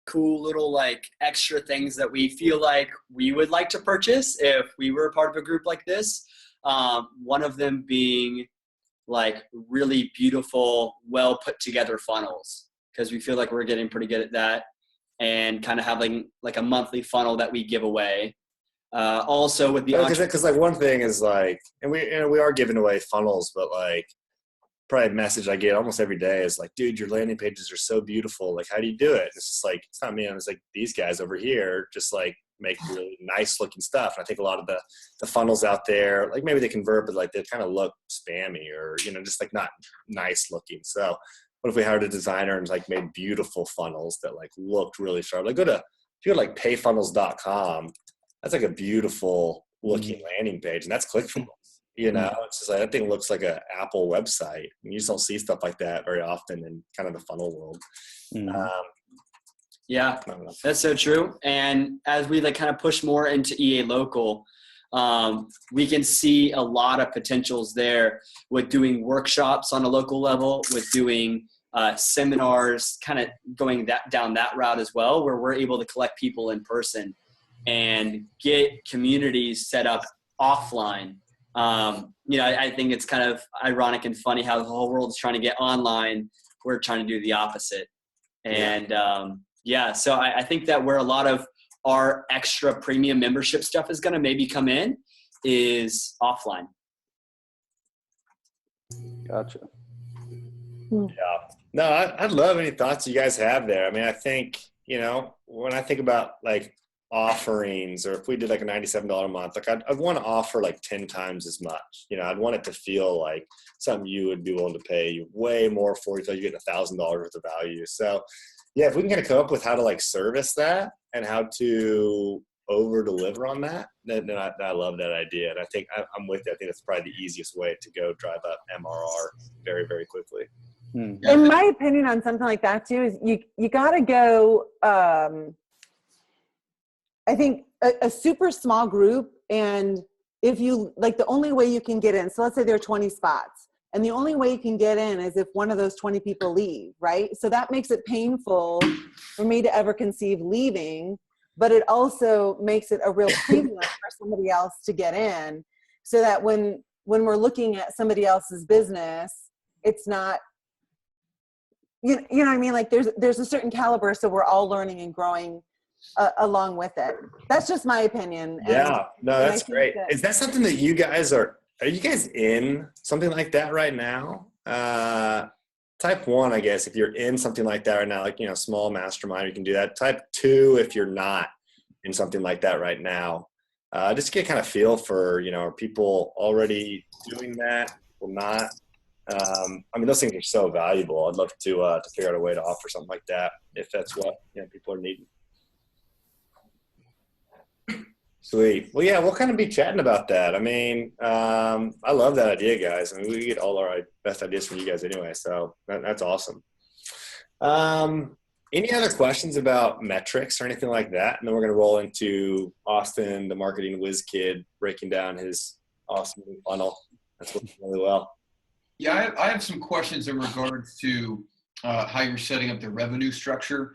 Cool little like extra things that we feel like we would like to purchase if we were a part of a group like this. One of them being like really beautiful, well put together funnels, because we feel like we're getting pretty good at that, and kind of having like a monthly funnel that we give away. Also with the because like one thing is like, and we are giving away funnels, but like probably a message I get almost every day is like, dude, your landing pages are so beautiful. Like, how do you do it? It's just like, it's not me. It's like these guys over here just like make really nice looking stuff. And I think a lot of the funnels out there, like maybe they convert, but like they kind of look spammy or, just like not nice looking. So what if we hired a designer and like made beautiful funnels that like looked really sharp? Like if you go to like payfunnels.com, that's like a beautiful looking landing page, and that's ClickFunnels. It's just like that thing looks like an Apple website. And you just don't see stuff like that very often in kind of the funnel world. Yeah, that's so true. And as we like kind of push more into EA Local, we can see a lot of potentials there with doing workshops on a local level, with doing seminars, kind of going down that route as well, where we're able to collect people in person and get communities set up offline. I think it's kind of ironic and funny how the whole world is trying to get online. We're trying to do the opposite. And so I think that where a lot of our extra premium membership stuff is going to maybe come in is offline. Gotcha. Yeah. No, I'd love any thoughts you guys have there. I mean, I think, when I think about like offerings, or if we did like a $97 a month, like I'd want to offer like 10 times as much. I'd want it to feel like something you would be willing to pay way more for until you get $1,000 worth of value. So yeah, if we can kind of come up with how to like service that and how to over deliver on that, then I love that idea. And I think I'm with you. I think that's probably the easiest way to go drive up MRR very, very quickly. In my opinion on something like that too, is you got to go, I think a super small group, and if you like, the only way you can get in, so let's say there are 20 spots, and the only way you can get in is if one of those 20 people leave, right? So that makes it painful for me to ever conceive leaving, but it also makes it a real premium for somebody else to get in, so that when we're looking at somebody else's business, it's not, you know what I mean? Like there's a certain caliber, so we're all learning and growing along with it. That's just my opinion. Yeah, no, that's great. Is that something that you guys are you guys in something like that right now? Type 1, I guess, if you're in something like that right now, like, small mastermind, you can do that. Type 2, if you're not in something like that right now, just get kind of feel for, are people already doing that or not? I mean, those things are so valuable. I'd love to figure out a way to offer something like that if that's what people are needing. Sweet. Well, yeah, we'll kind of be chatting about that. I mean, I love that idea, guys. I mean, we get all our best ideas from you guys anyway, so that's awesome. Any other questions about metrics or anything like that? And then we're going to roll into Austin, the marketing whiz kid, breaking down his awesome new funnel. That's working really well. Yeah, I have some questions in regards to how you're setting up the revenue structure.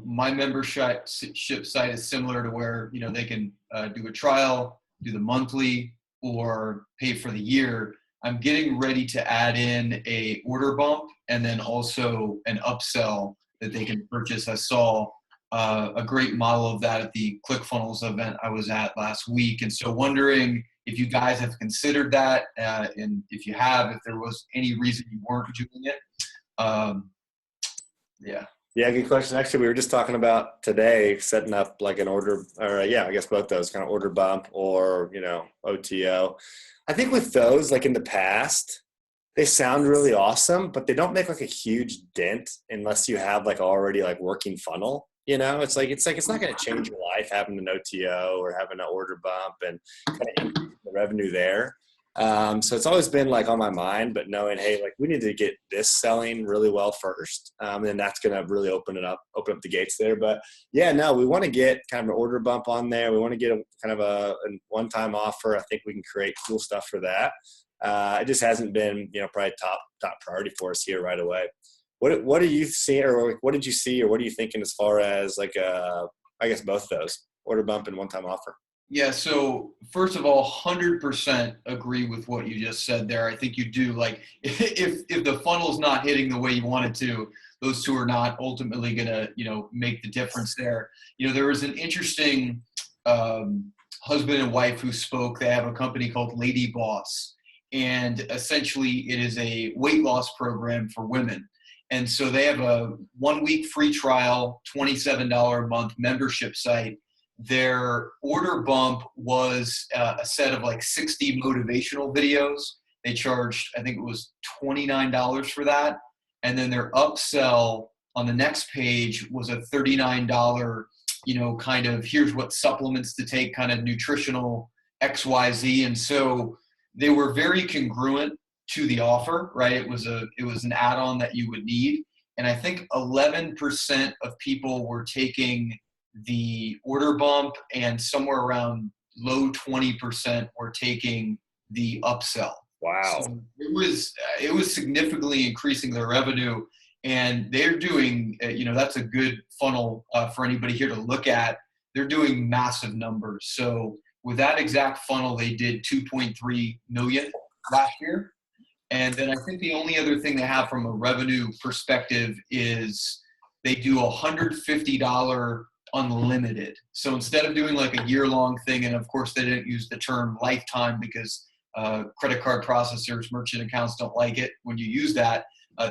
My membership site is similar to where, they can do a trial, do the monthly, or pay for the year. I'm getting ready to add in a order bump and then also an upsell that they can purchase. I saw a great model of that at the ClickFunnels event I was at last week. And so wondering if you guys have considered that, and if you have, if there was any reason you weren't doing it. Yeah, good question. Actually, we were just talking about today setting up like an order, or I guess both those, kind of order bump or, OTO. I think with those, like in the past, they sound really awesome, but they don't make like a huge dent unless you have like already like working funnel. It's not going to change your life having an OTO or having an order bump and kind of increase the revenue there. So it's always been like on my mind, but knowing, hey, like we need to get this selling really well first. And that's going to really open up the gates there. But yeah, no, we want to get kind of an order bump on there. We want to get a kind of a one-time offer. I think we can create cool stuff for that. It just hasn't been, probably top priority for us here right away. What do you see, or what did you see, or what are you thinking as far as like, I guess both those, order bump and one-time offer? Yeah, so first of all, 100% agree with what you just said there. I think you do. Like, if the funnel's not hitting the way you want it to, those two are not ultimately going to, make the difference there. There was an interesting husband and wife who spoke. They have a company called Lady Boss, and essentially it is a weight loss program for women. And so they have a 1-week free trial, $27 a month membership site. Their order bump was a set of like 60 motivational videos. They charged, I think it was $29 for that. And then their upsell on the next page was a $39, kind of here's what supplements to take, kind of nutritional XYZ. And so they were very congruent to the offer, right? It was an add-on that you would need. And I think 11% of people were taking the order bump, and somewhere around low 20% were taking the upsell. Wow. So it was significantly increasing their revenue, and they're doing, that's a good funnel for anybody here to look at. They're doing massive numbers. So with that exact funnel, they did 2.3 million last year. And then I think the only other thing they have from a revenue perspective is they do $150 unlimited. So instead of doing like a year-long thing, and of course they didn't use the term lifetime because credit card processors, merchant accounts don't like it when you use that,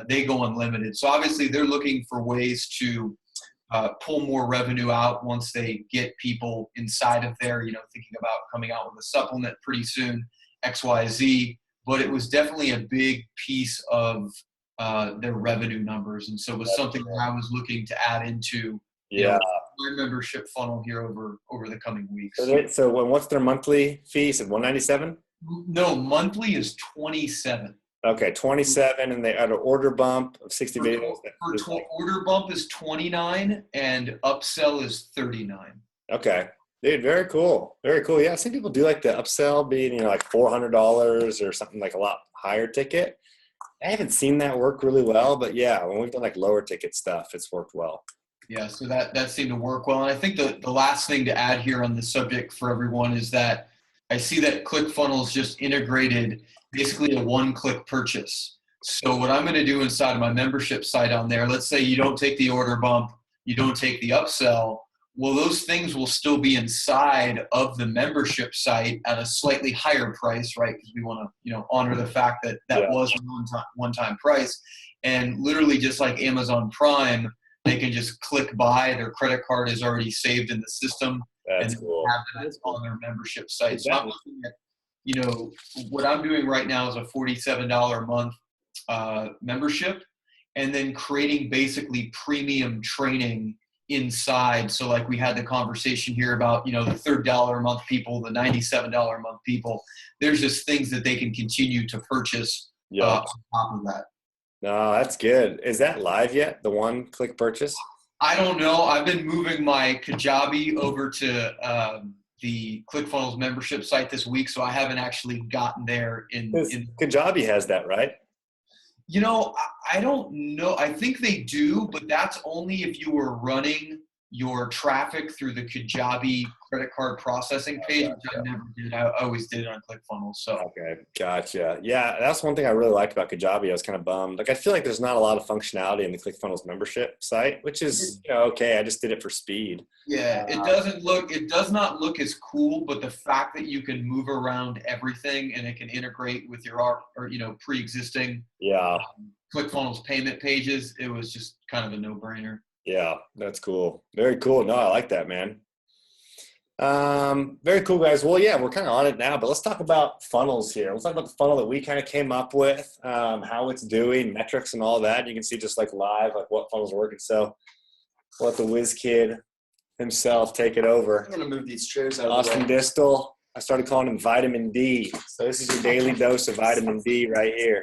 they go unlimited. So obviously they're looking for ways to pull more revenue out once they get people inside of there, thinking about coming out with a supplement pretty soon, XYZ. But it was definitely a big piece of their revenue numbers. And so it was something that I was looking to add into my membership funnel here over the coming weeks. So what's their monthly fee? Is it $197? No, monthly is $27. Okay, 27, and they had an order bump of 60 videos. Order bump is $29, and upsell is $39. Okay. Dude, very cool. Very cool. Yeah, I've seen people do like the upsell being, like $400 or something like a lot higher ticket. I haven't seen that work really well, but yeah, when we've done like lower ticket stuff, it's worked well. Yeah, so that seemed to work well. And I think the last thing to add here on this subject for everyone is that I see that ClickFunnels just integrated basically a one-click purchase. So what I'm going to do inside of my membership site on there, let's say you don't take the order bump, you don't take the upsell, well, those things will still be inside of the membership site at a slightly higher price, right? Because we want to, honor the fact that was a one-time price. And literally just like Amazon Prime, they can just click buy. Their credit card is already saved in the system. That's and cool. have that on their membership site. So I'm looking at, what I'm doing right now is a $47 a month membership, and then creating basically premium training inside. So like we had the conversation here about, the $30 a month people, the $97 a month people, there's just things that they can continue to purchase on top of that. No, that's good. Is that live yet? The one-click purchase? I don't know. I've been moving my Kajabi over to the ClickFunnels membership site this week, so I haven't actually gotten there. Kajabi has that, right? I don't know. I think they do, but that's only if you were running your traffic through the Kajabi credit card processing page, which I never did. I always did it on ClickFunnels. So okay, gotcha. Yeah, that's one thing I really liked about Kajabi. I was kind of bummed. Like, I feel like there's not a lot of functionality in the ClickFunnels membership site, which is okay. I just did it for speed. Yeah, it does not look as cool, but the fact that you can move around everything and it can integrate with your pre-existing ClickFunnels payment pages, it was just kind of a no-brainer. Yeah, that's cool. Very cool. No, I like that, man. Very cool, guys. Well, yeah, we're kind of on it now, but let's talk about funnels here. Let's talk about the funnel that we kind of came up with, how it's doing, metrics and all that. You can see just like live, like what funnels are working. So we'll let the whiz kid himself take it over. I'm going to move these chairs out of the Austin way. Distal. I started calling him vitamin D. So this is your daily dose of vitamin D right here.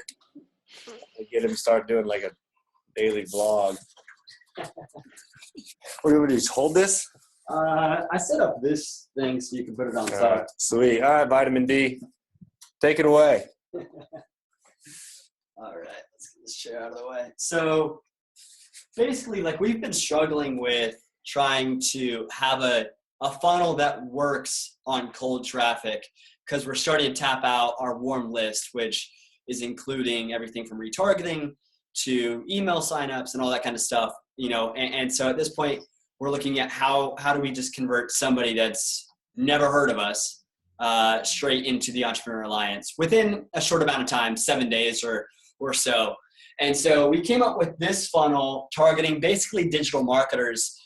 I get him to start doing like a daily vlog. What do you want to do? Just hold this? I set up this thing so you can put it on top. Sweet. All right, vitamin D. Take it away. All right, let's get this chair out of the way. So basically, like, we've been struggling with trying to have a funnel that works on cold traffic, because we're starting to tap out our warm list, which is including everything from retargeting to email signups and all that kind of stuff, you know. And so at this point, we're looking at how do we just convert somebody that's never heard of us straight into the Entrepreneur Alliance within a short amount of time, 7 days or so. And so we came up with this funnel targeting basically digital marketers,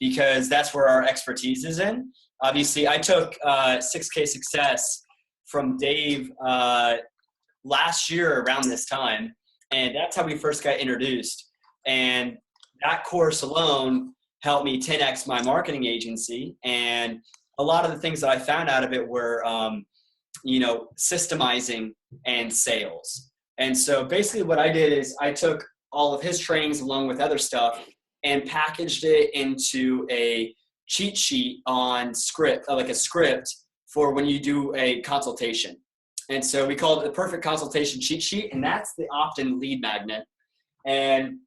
because that's where our expertise is in. Obviously, I took 6K Success from Dave last year around this time, and that's how we first got introduced. And that course alone helped me 10x my marketing agency. And a lot of the things that I found out of it were, systemizing and sales. And so basically what I did is I took all of his trainings along with other stuff and packaged it into a cheat sheet on script, like a script for when you do a consultation. And so we call it the perfect consultation cheat sheet, and that's the opt-in lead magnet. And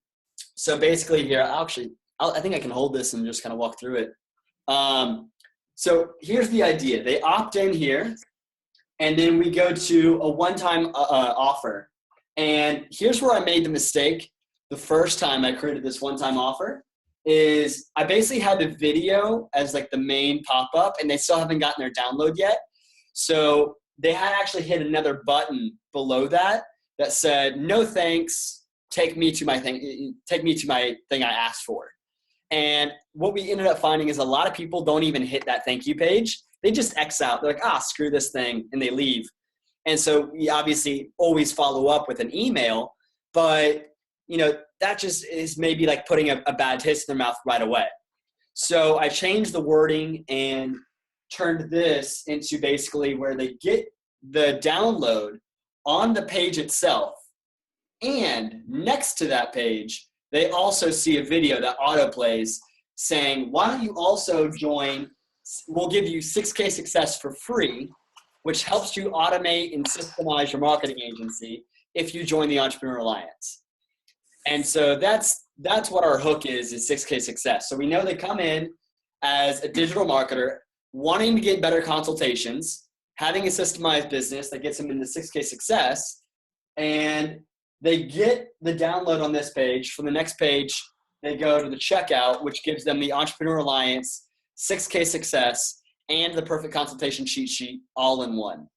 so basically here, I think I can hold this and just kind of walk through it. So here's the idea. They opt in here, and then we go to a one-time offer. And here's where I made the mistake the first time I created this one-time offer, is I basically had the video as like the main pop-up, and they still haven't gotten their download yet. So they had actually hit another button below that said, "No thanks, take me to my thing I asked for." And what we ended up finding is a lot of people don't even hit that thank you page. They just X out. They're like, screw this thing, and they leave. And so we obviously always follow up with an email, but that just is maybe like putting a bad taste in their mouth right away. So I changed the wording and turned this into basically where they get the download on the page itself. And next to that page, they also see a video that autoplays saying, "Why don't you also join? We'll give you 6K Success for free, which helps you automate and systemize your marketing agency if you join the Entrepreneur Alliance." And so that's what our hook is 6K Success. So we know they come in as a digital marketer wanting to get better consultations, having a systemized business that gets them into 6K Success, and they get the download on this page. From the next page, they go to the checkout, which gives them the Entrepreneur Alliance, 6K Success, and the perfect consultation cheat sheet all in one.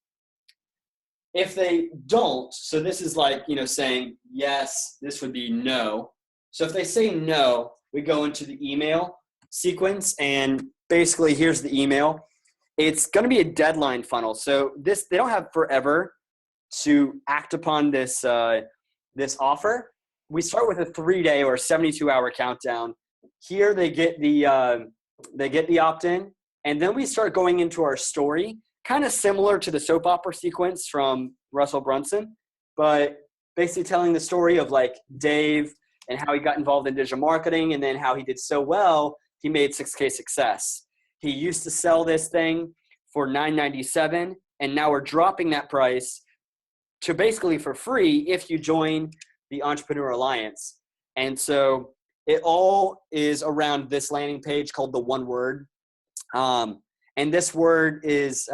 If they don't, so this is like, saying yes, this would be no. So if they say no, we go into the email sequence, and basically here's the email. It's going to be a deadline funnel. So they don't have forever to act upon this offer. We start with a 3-day or 72-hour countdown. Here they get the opt-in, and then we start going into our story, kind of similar to the soap opera sequence from Russell Brunson, but basically telling the story of like Dave and how he got involved in digital marketing, and then how he did so well, he made 6K Success. He used to sell this thing for $9.97, and now we're dropping that price to basically for free if you join the Entrepreneur Alliance. And so it all is around this landing page called the one word. And this word is,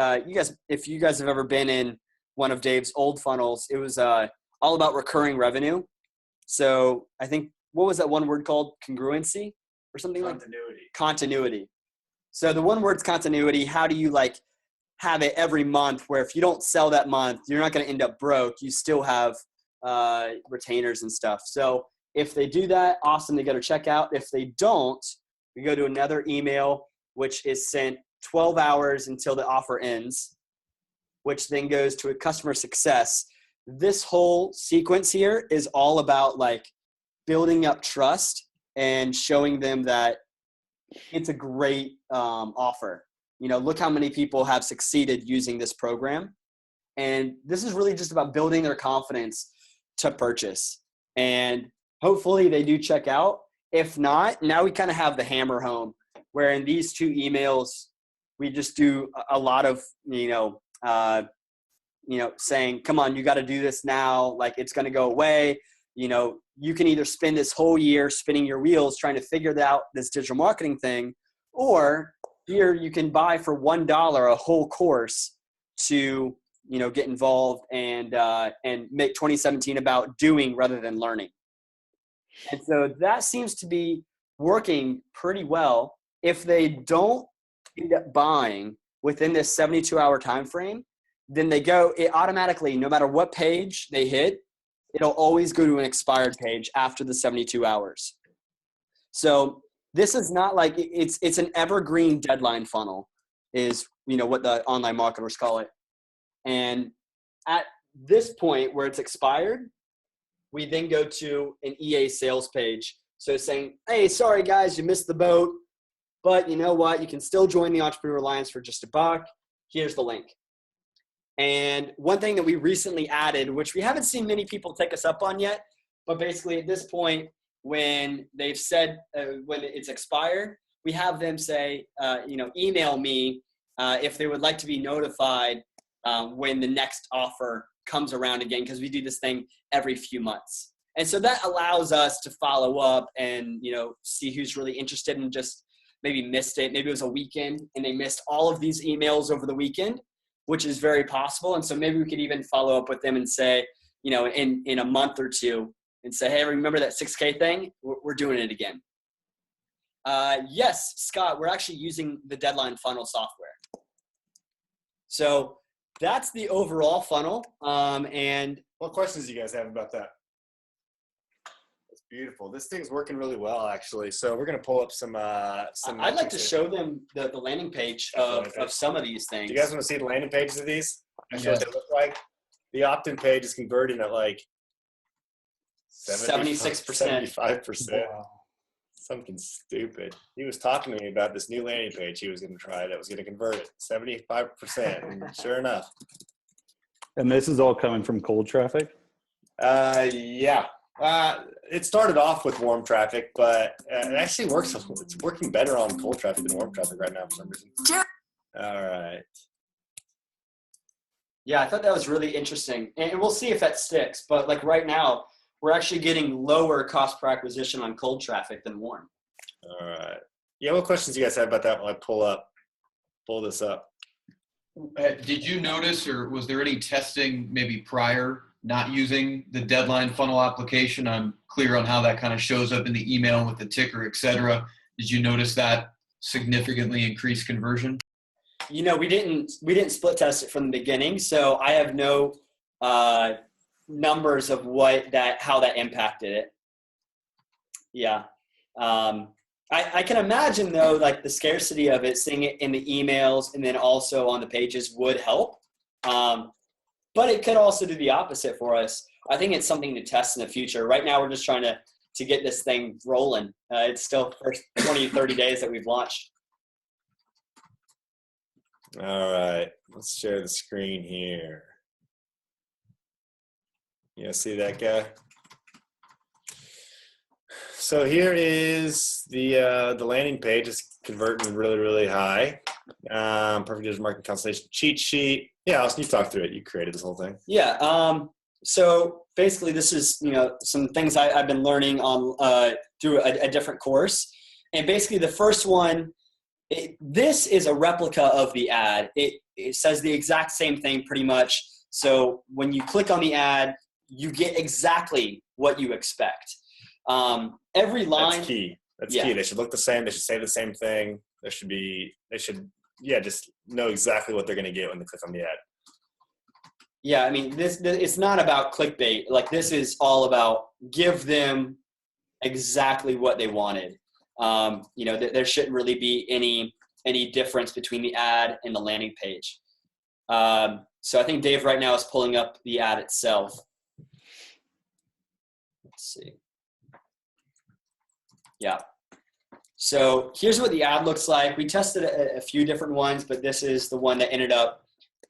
if you guys have ever been in one of Dave's old funnels, it was all about recurring revenue. So I think, what was that one word called? Congruency or something like that? Continuity. So the one word's continuity. How do you have it every month where if you don't sell that month, you're not going to end up broke. You still have retainers and stuff. So if they do that, awesome, they go to checkout. If they don't, we go to another email, which is sent 12 hours until the offer ends, which then goes to a customer success. This whole sequence here is all about building up trust and showing them that it's a great offer. look how many people have succeeded using this program. And this is really just about building their confidence to purchase. And hopefully they do check out. If not, now we kind of have the hammer home, where in these 2 emails, we just do a lot of, saying, come on, you got to do this now. Like, it's going to go away. You can either spend this whole year spinning your wheels trying to figure out this digital marketing thing, or here you can buy for $1 a whole course to, get involved and make 2017 about doing rather than learning. And so that seems to be working pretty well. If they don't end up buying within this 72-hour time frame, then it automatically, no matter what page they hit, it'll always go to an expired page after the 72 hours. So this is not like it's an evergreen deadline funnel is, what the online marketers call it. And at this point where it's expired, we then go to an EA sales page. So saying, hey, sorry guys, you missed the boat, but you know what? You can still join the Entrepreneur Alliance for just $1. Here's the link. And one thing that we recently added, which we haven't seen many people take us up on yet, but basically at this point, when they've said, when it's expired, we have them say, email me if they would like to be notified when the next offer comes around again, because we do this thing every few months. And so that allows us to follow up and, see who's really interested and just maybe missed it. Maybe it was a weekend and they missed all of these emails over the weekend, which is very possible. And so maybe we could even follow up with them and say, in a month or two and say, hey, remember that 6K thing? We're doing it again. Yes, Scott, we're actually using the deadline funnel software. So that's the overall funnel. And what questions do you guys have about that? That's beautiful. This thing's working really well, actually. So we're going to pull up some I'd like to show them the landing page of some of these things. Do you guys want to see the landing pages of these? Yes. What they look like? The opt-in page is converting at like 76%. 75%. Wow. Something stupid. He was talking to me about this new landing page he was going to try that was going to convert it 75%. And sure enough. And this is all coming from cold traffic? Yeah. It started off with warm traffic, but it actually works. It's working better on cold traffic than warm traffic right now for some reason. All right. Yeah, I thought that was really interesting. And we'll see if that sticks. But like right now, we're actually getting lower cost per acquisition on cold traffic than warm. All right. Yeah, what questions do you guys have about that when I pull this up? Did you notice, or was there any testing maybe prior not using the deadline funnel application? I'm clear on how that kind of shows up in the email with the ticker, et cetera. Did you notice that significantly increased conversion? We didn't split test it from the beginning, so I have no numbers of how that impacted it. Yeah. I can imagine though, like the scarcity of it, seeing it in the emails and then also on the pages would help. But it could also do the opposite for us. I think it's something to test in the future. Right now, we're just trying to get this thing rolling. It's still first 20, 30 days that we've launched. All right. Let's share the screen here. You see that guy? So here is the landing page. It's converting really, really high. Perfect digital marketing consultation cheat sheet. Yeah, Austin, you talked through it. You created this whole thing. Yeah. So basically, this is some things I've been learning on through a different course. And basically, the first one, this is a replica of the ad. It says the exact same thing pretty much. So when you click on the ad, you get exactly what you expect. Every line. That's key. That's key. They should look the same. They should say the same thing. They should just know exactly what they're going to get when they click on the ad. Yeah, I mean, this it's not about clickbait. Like, this is all about give them exactly what they wanted. There shouldn't really be any difference between the ad and the landing page. So I think Dave right now is pulling up the ad itself. Let's see. Yeah. So here's what the ad looks like. We tested a few different ones, but this is the one that ended up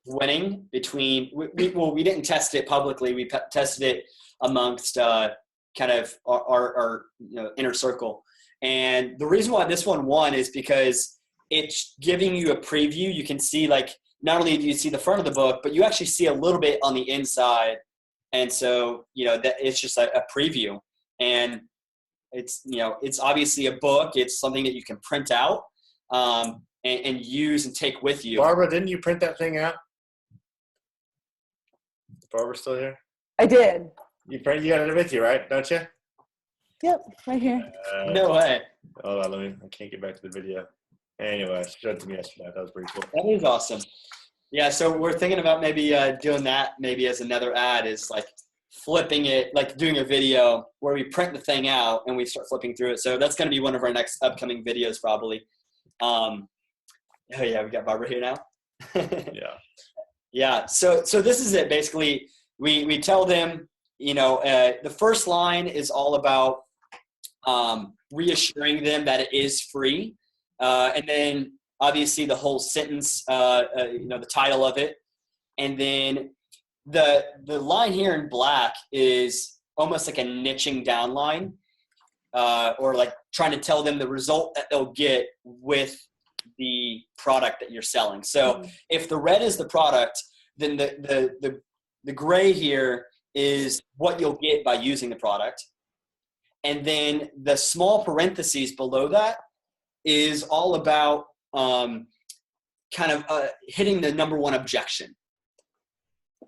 winning between, we didn't test it publicly. We tested it amongst kind of our inner circle. And the reason why this one won is because it's giving you a preview. You can see, like, not only do you see the front of the book, but you actually see a little bit on the inside. And so, that it's just a preview. And it's, it's obviously a book. It's something that you can print out and use and take with you. Barbara, didn't you print that thing out? Is Barbara still here? I did. You got it with you, right? Don't you? Yep, right here. No way. Hold on, I can't get back to the video. Anyway, she showed it to me yesterday. That was pretty cool. That is awesome. Yeah, so we're thinking about maybe doing that maybe as another ad, is like flipping it, like doing a video where we print the thing out and we start flipping through it. So that's going to be one of our next upcoming videos probably. Oh yeah, we got Barbara here now. Yeah. Yeah, so this is it. Basically, we tell them, the first line is all about reassuring them that it is free. And then obviously the whole sentence, the title of it. And then the line here in black is almost like a niching down line, or like trying to tell them the result that they'll get with the product that you're selling. So if the red is the product, then the gray here is what you'll get by using the product. And then the small parentheses below that is all about hitting the number one objection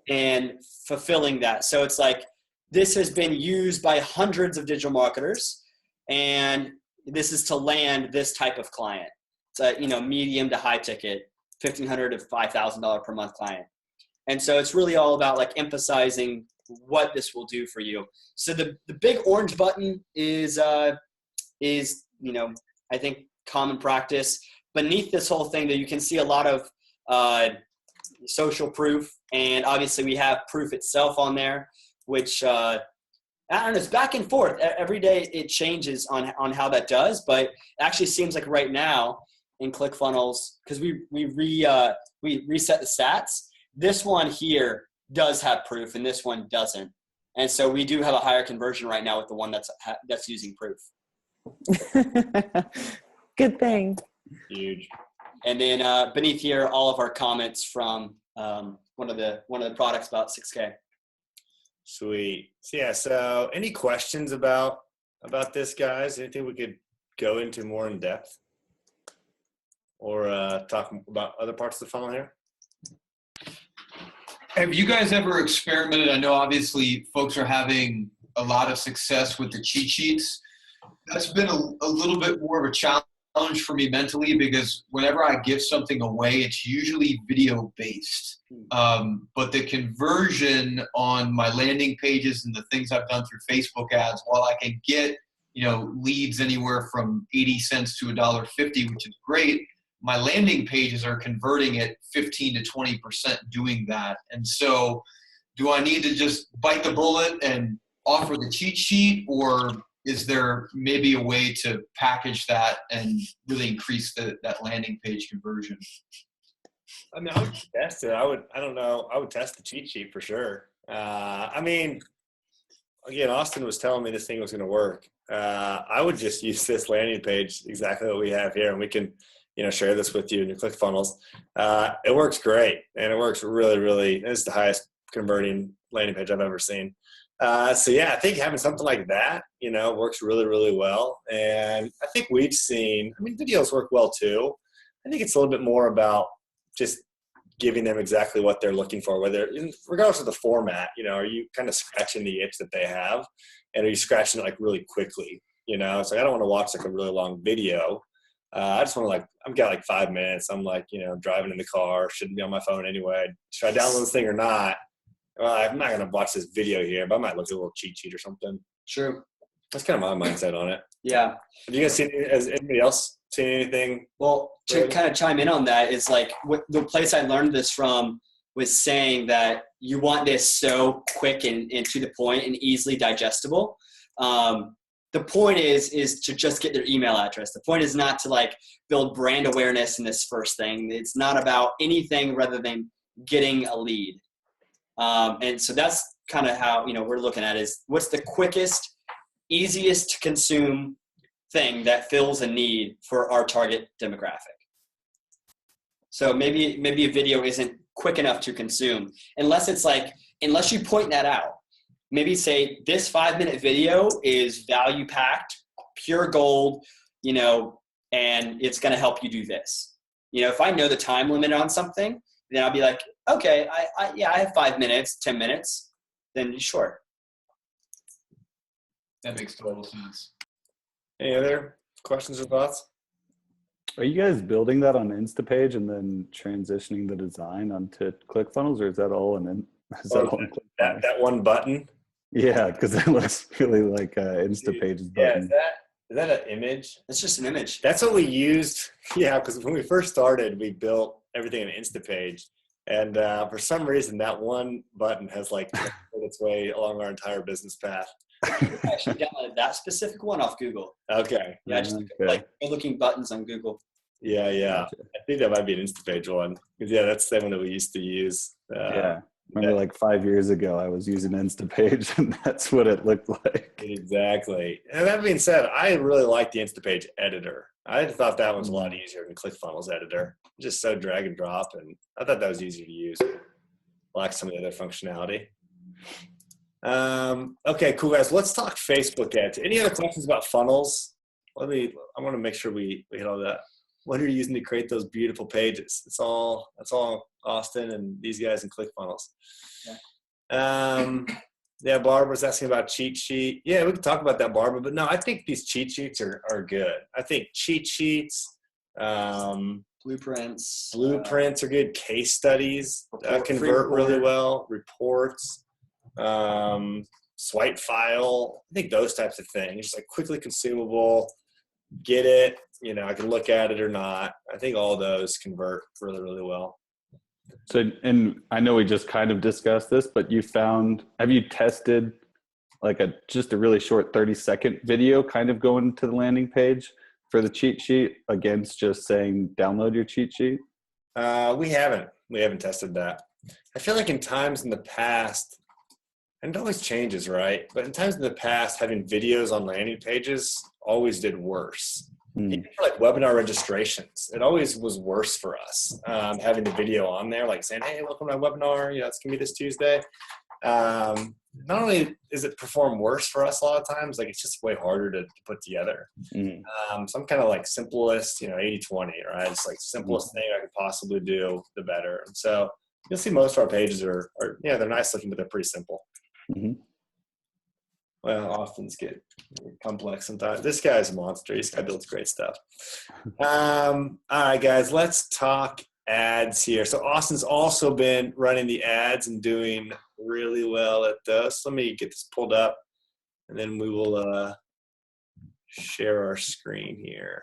and fulfilling that. So it's like, this has been used by hundreds of digital marketers, and this is to land this type of client. It's a medium to high ticket, $1,500 to $5,000 per month client. And so it's really all about like emphasizing what this will do for you. So the big orange button is I think common practice. Beneath this whole thing, that you can see a lot of social proof, and obviously we have proof itself on there, which I don't know, it's back and forth. Every day it changes on how that does, but it actually seems like right now in ClickFunnels, because we reset the stats, this one here does have proof and this one doesn't. And so we do have a higher conversion right now with the one that's using proof. Good thing. Huge. And then beneath here, all of our comments from one of the products about 6K. Sweet. So yeah. So any questions about this, guys? Anything we could go into more in depth, or talk about other parts of the funnel here? Have you guys ever experimented? I know obviously folks are having a lot of success with the cheat sheets. That's been a little bit more of a challenge for me mentally, because whenever I give something away, it's usually video based. But the conversion on my landing pages and the things I've done through Facebook ads, while I can get, leads anywhere from 80 cents to $1.50, which is great, my landing pages are converting at 15 to 20% doing that. And so do I need to just bite the bullet and offer the cheat sheet, or is there maybe a way to package that and really increase that landing page conversion? I mean, I would test it. I would test the cheat sheet for sure. Again, Austin was telling me this thing was going to work. I would just use this landing page, exactly what we have here, and we can, share this with you in your ClickFunnels. It works great, and it works really, really. It's the highest converting landing page I've ever seen. So yeah, I think having something like that, works really, really well. And I think we've seen, videos work well too. I think it's a little bit more about just giving them exactly what they're looking for, regardless of the format. Are you kind of scratching the itch that they have, and are you scratching it like really quickly? It's like, I don't want to watch like a really long video. I just want to I've got like 5 minutes. I'm driving in the car, shouldn't be on my phone anyway. Should I download this thing or not? Well, I'm not going to watch this video here, but I might look at a little cheat sheet or something. True. That's kind of my mindset on it. Yeah. Have you guys has anybody else seen anything? Well, to kind of chime in on that, is like the place I learned this from was saying that you want this so quick and to the point and easily digestible. the point is to just get their email address. The point is not to like build brand awareness in this first thing. It's not about anything rather than getting a lead. And so that's kind of how, we're looking at is what's the quickest, easiest to consume thing that fills a need for our target demographic. So maybe a video isn't quick enough to consume unless you point that out. Maybe say this 5-minute video is value packed, pure gold, and it's going to help you do this. If I know the time limit on something, then I'll be like, okay, I have 5 minutes, 10 minutes, then sure. That makes total sense. Any other questions or thoughts? Are you guys building that on Instapage and then transitioning the design onto ClickFunnels, or is that all in ClickFunnels? That one button? Yeah, because it looks really like Instapage's button. Is that an image? It's just an image. That's what we used. Yeah, because when we first started, we built everything in Instapage. And for some reason, that one button has made its way along our entire business path. I actually downloaded that specific one off Google. Okay. Yeah, just like looking buttons on Google. Yeah. Gotcha. I think that might be an Instapage one. Yeah, that's the one that we used to use. Yeah. Remember, 5 years ago, I was using Instapage, and that's what it looked like. Exactly. And that being said, I really like the Instapage editor. I thought that was a lot easier than ClickFunnels editor. Just so drag and drop, and I thought that was easier to use. Like some of the other functionality. Okay, cool guys. Let's talk Facebook ads. Any other questions about funnels? I want to make sure we hit all that. What are you using to create those beautiful pages? That's all Austin and these guys in ClickFunnels. Yeah. Barbara's asking about cheat sheet. Yeah, we can talk about that, Barbara. But no, I think these cheat sheets are good. I think cheat sheets, blueprints are good. Case studies convert really well. Reports, swipe file. I think those types of things, just quickly consumable. Get it. I can look at it or not. I think all those convert really, really well. So, and I know we just kind of discussed this, but have you tested just a really short 30-second video kind of going to the landing page for the cheat sheet against just saying download your cheat sheet? We haven't tested that. I feel like in times in the past, and it always changes, right? But in times in the past, having videos on landing pages always did worse. Even for webinar registrations, it always was worse for us having the video on there, saying, "Hey, welcome to my webinar. It's gonna be this Tuesday." Not only is it perform worse for us a lot of times, it's just way harder to put together. So I'm kind of simplest, 80-20, right? It's simplest thing I could possibly do, the better. And so you'll see most of our pages are they're nice looking, but they're pretty simple. Well, Austin's get complex sometimes. This guy's a monster. This guy builds great stuff. All right, guys, let's talk ads here. So Austin's also been running the ads and doing really well at those. Let me get this pulled up, and then we will share our screen here.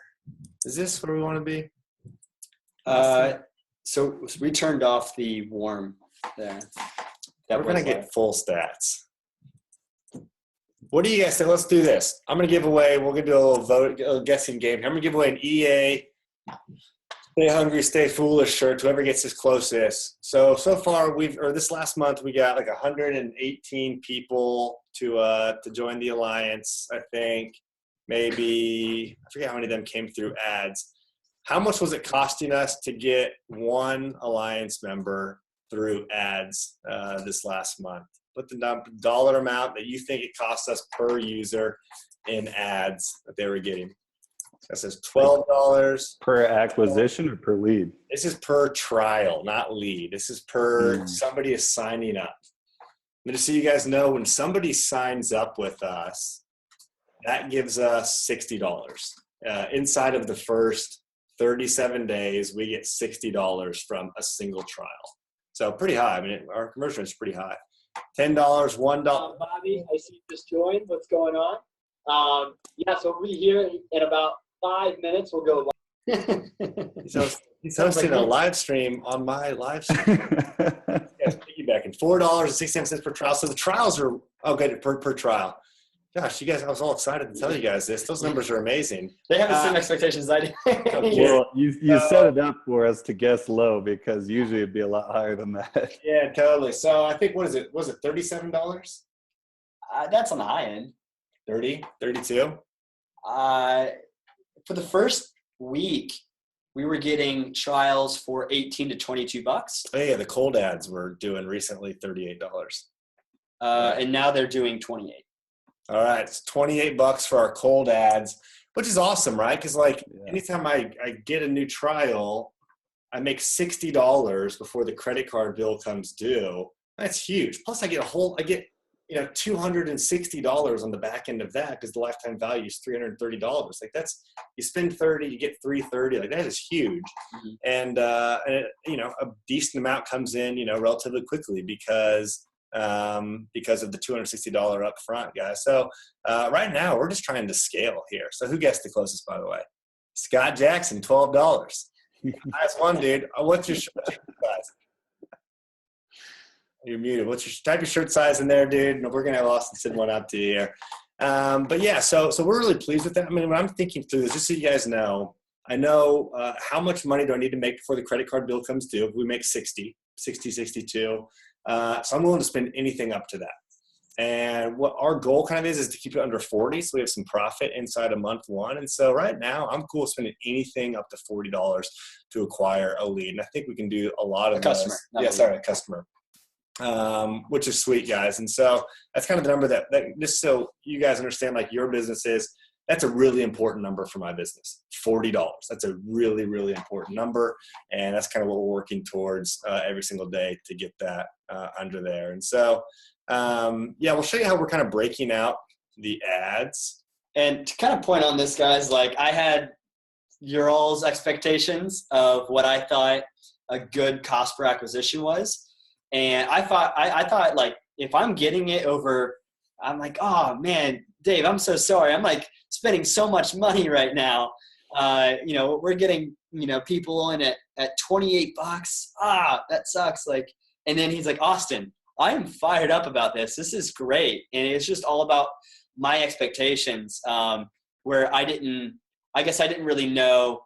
Is this where we want to be? So we turned off the warm there. We're going to get full stats. What do you guys think? Let's do this. I'm going to give away, we're going to do a little guessing game. I'm going to give away an EA Stay Hungry, Stay Foolish shirt to whoever gets this closest. So far, this last month, we got 118 people to join the Alliance, I think. Maybe, I forget how many of them came through ads. How much was it costing us to get one Alliance member through ads this last month? Put the dollar amount that you think it cost us per user in ads that they were getting. That says $12 per acquisition or per lead. This is per trial, not lead. This is per somebody is signing up. And just so you guys know, when somebody signs up with us, that gives us $60. Inside of the first 37 days, we get $60 from a single trial. So pretty high. I mean, our conversion is pretty high. $10, $1. Bobby, I see you just joined. What's going on? So we here in about 5 minutes. We'll go live. He's hosting a live stream on my live stream. Piggybacking $4.67 per trial. So the trials are good per trial. Gosh, you guys, I was all excited to tell you guys this. Those numbers are amazing. They have the same expectations as I do. Well, you set it up for us to guess low because usually it'd be a lot higher than that. Yeah, totally. So I think, what is it? Was it $37? That's on the high end. 30, 32? For the first week, we were getting trials for $18 to $22. Oh yeah, the cold ads were doing recently $38. And now they're doing 28. All right, it's $28 for our cold ads, which is awesome, right? Because like anytime I get a new trial, I make $60 before the credit card bill comes due. That's huge. Plus, I get $260 on the back end of that because the lifetime value is $330. Like that's, you spend 30, you get $330. Like that is huge. Mm-hmm. And a decent amount comes in, relatively quickly because of the $260 up front, guys. So right now we're just trying to scale here. So who guessed the closest, by the way? Scott Jackson, $12. That's one, dude. What's your shirt size? You're muted. Type your shirt size in there, dude? We're gonna have Austin send one out to you here. But yeah, so we're really pleased with that. I mean, when I'm thinking through this, just so you guys know, I know how much money do I need to make before the credit card bill comes due. We make 60, 62. So I'm willing to spend anything up to that. And what our goal kind of is to keep it under 40, so we have some profit inside of month one. And so right now, I'm cool spending anything up to $40 to acquire a lead. And I think we can do a lot of a customer. A customer. Which is sweet, guys. And so that's kind of the number that just so you guys understand, like your business is, that's a really important number for my business, $40. That's a really, really important number. And that's kind of what we're working towards every single day to get that under there. And so, we'll show you how we're kind of breaking out the ads. And to kind of point on this, guys, like I had your all's expectations of what I thought a good cost per acquisition was. And I thought like, if I'm getting it over, I'm like, oh man, Dave, I'm so sorry. I'm like spending so much money right now. We're getting, people in at $28. That sucks. Like, and then he's like, Austin, I'm fired up about this. This is great. And it's just all about my expectations, where I guess I didn't really know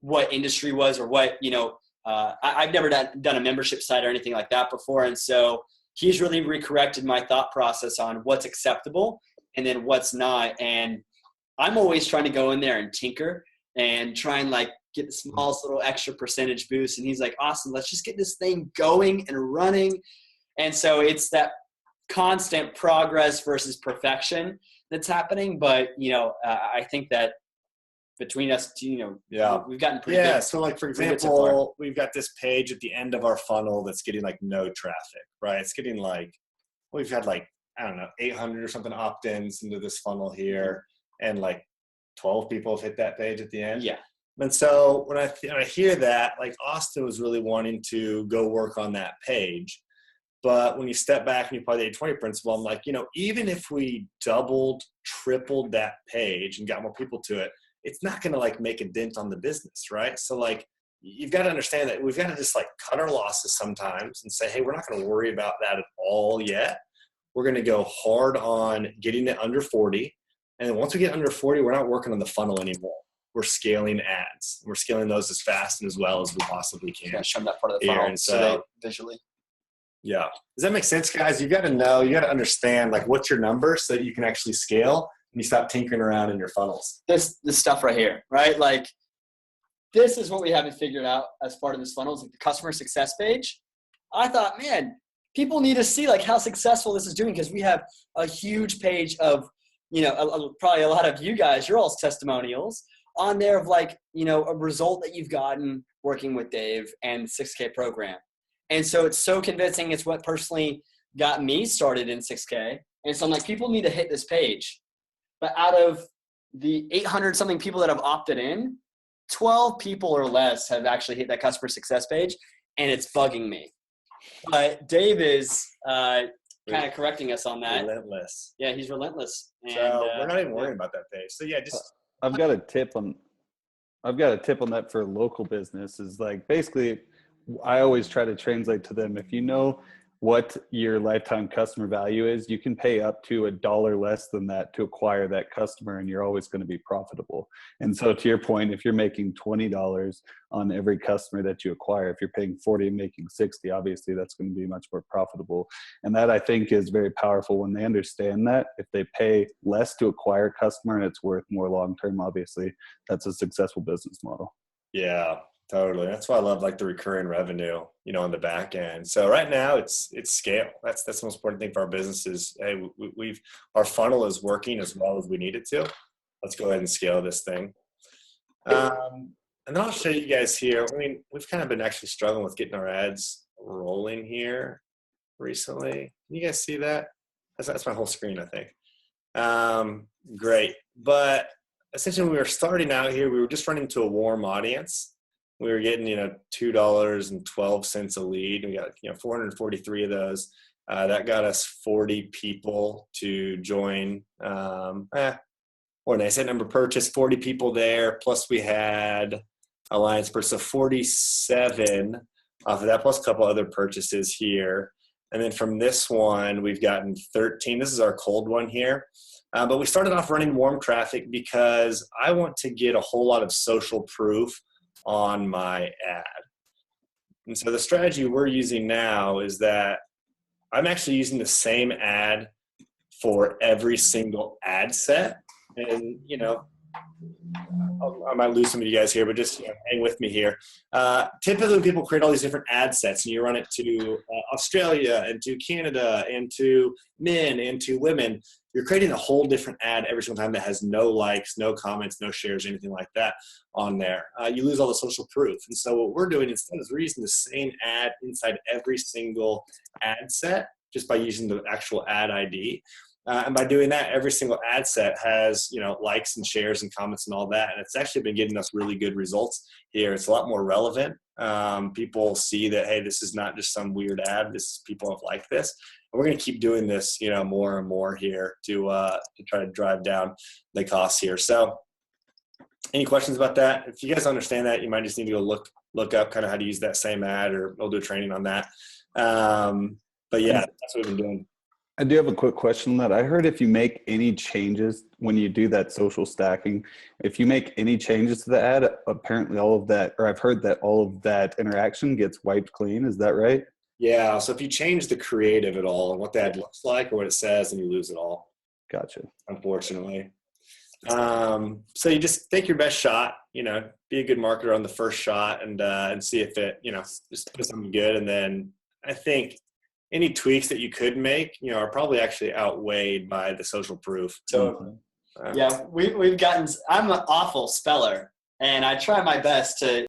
what industry was or what, I've never done a membership site or anything like that before. And so he's really recorrected my thought process on what's acceptable and then what's not. And I'm always trying to go in there and tinker and try and like get the smallest little extra percentage boost. And he's like, awesome, let's just get this thing going and running. And so it's that constant progress versus perfection that's happening. But, I think that between us, we've gotten pretty good. So like, for example, we've got this page at the end of our funnel that's getting like no traffic, right? It's getting like, we've had like, 800 or something opt-ins into this funnel here. And like 12 people have hit that page at the end. Yeah. And so when I hear that, like Austin was really wanting to go work on that page. But when you step back and you apply the 80-20 principle, I'm like, even if we doubled, tripled that page and got more people to it, it's not going to like make a dent on the business, right? So like, you've got to understand that we've got to just like cut our losses sometimes and say, hey, we're not going to worry about that at all yet. We're going to go hard on getting it under 40. And then once we get under 40, we're not working on the funnel anymore. We're scaling ads. We're scaling those as fast and as well as we possibly can. Yeah, show them that part of the funnel and so visually. Yeah. Does that make sense, guys? You got to understand like what's your number so that you can actually scale and you stop tinkering around in your funnels. This stuff right here, right? Like this is what we haven't figured out as part of this funnel is like the customer success page. I thought, man, people need to see like how successful this is doing because we have a huge page of, probably a lot of you guys, your all's testimonials on there of like, a result that you've gotten working with Dave and the 6K program. And so it's so convincing. It's what personally got me started in 6K. And so I'm like, people need to hit this page. But out of the 800 something people that have opted in, 12 people or less have actually hit that customer success page. And it's bugging me. But Dave is kind of correcting us on that. Relentless. Yeah, he's relentless. And, so we're not even worrying about that page. So yeah, just I've got a tip on that for local business is like basically I always try to translate to them. If what your lifetime customer value is, you can pay up to $1 less than that to acquire that customer, and you're always going to be profitable. And so to your point, if you're making $20 on every customer that you acquire, if you're paying 40 and making 60, obviously that's going to be much more profitable. And that, I think, is very powerful when they understand that. If they pay less to acquire a customer and it's worth more long-term, obviously that's a successful business model. Yeah, totally. That's why I love like the recurring revenue, on the back end. So right now it's scale. That's the most important thing for our business is, hey, our funnel is working as well as we need it to. Let's go ahead and scale this thing. And then I'll show you guys here. I mean, we've kind of been actually struggling with getting our ads rolling here recently. Can you guys see that? That's my whole screen, I think. Great. But essentially when we were starting out here, we were just running to a warm audience. We were getting, $2.12 a lead. We got, 443 of those. That got us 40 people to join. Or nice, that number purchased 40 people there. Plus we had Alliance purchase, so 47 off of that, plus a couple other purchases here. And then from this one, we've gotten 13. This is our cold one here. But we started off running warm traffic because I want to get a whole lot of social proof on my ad. And so the strategy we're using now is that I'm actually using the same ad for every single ad set. And, I might lose some of you guys here, but just hang with me here. Typically when people create all these different ad sets and you run it to Australia and to Canada and to men and to women, you're creating a whole different ad every single time that has no likes, no comments, no shares, anything like that on there. You lose all the social proof. And so what we're doing instead is we're using the same ad inside every single ad set just by using the actual ad ID. And by doing that, every single ad set has, likes and shares and comments and all that. And it's actually been getting us really good results here. It's a lot more relevant. People see that, hey, this is not just some weird ad. People have liked this. And we're going to keep doing this, more and more here to try to drive down the costs here. So any questions about that? If you guys understand that, you might just need to go look up kind of how to use that same ad, or we'll do a training on that. But yeah, that's what we've been doing. I do have a quick question on that. I heard if you make any changes when you do that social stacking, if you make any changes to the ad, apparently all of that, or I've heard that all of that interaction gets wiped clean. Is that right? Yeah. So if you change the creative at all and what that looks like or what it says, then you lose it all. Gotcha. Unfortunately. So you just take your best shot, be a good marketer on the first shot and see if it, just put something good. And then I think any tweaks that you could make, are probably actually outweighed by the social proof. So, yeah, we've gotten, I'm an awful speller and I try my best to